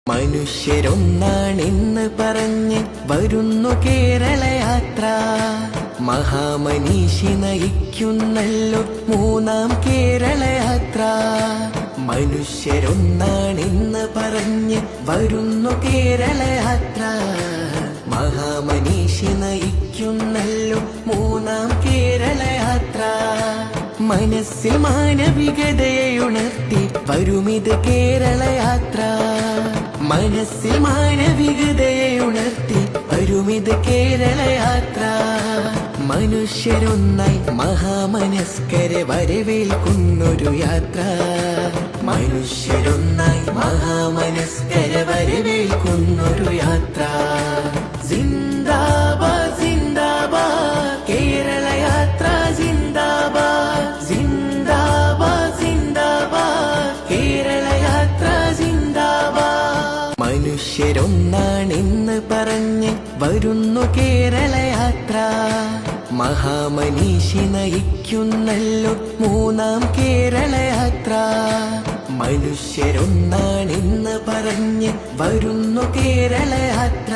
മനുഷ്യരൊന്നാണെന്ന് പറഞ്ഞ് വരുന്നു കേരളയാത്ര. മഹാമനീഷി നയിക്കുന്നല്ലോ മൂന്നാം കേരളയാത്ര. മനുഷ്യരൊന്നാണെന്ന് പറഞ്ഞ് വരുന്നു കേരളയാത്ര. മഹാമനീഷി നയിക്കുന്നല്ലോ മൂന്നാം കേരളയാത്ര. മനസ്സിൽ മാനവികതയുണർത്തി വരുമിത് കേരളയാത്ര. മനസ്സിൽ മാനവികതയുണർത്തി വരുമിത് കേരളയാത്ര. മനുഷ്യരൊന്നായി മഹാമനസ്കരെ വരവേൽക്കുന്നൊരു യാത്ര. മനുഷ്യരൊന്നായി മഹാമനസ്കരെ വരവേൽക്കുന്നൊരു യാത്ര. സിന്ദാബാദ് സിന്ദാബാദ് കേരളയാത്ര. സിന്ദാബാദ് സിന്ദാബാദ് സിന്ദാബാദ് കേരളയാത്ര. സിന്ദാബാദ്. മനുഷ്യരൊന്നാണെന്ന് പറഞ്ഞ് വരുന്നു കേരളയാത്ര. മഹാമനീഷി നയിക്കുന്നല്ലോ മൂന്നാം കേരളയാത്ര. മനുഷ്യരൊന്നാണെന്ന് പറഞ്ഞ് വരുന്നു കേരളയാത്ര.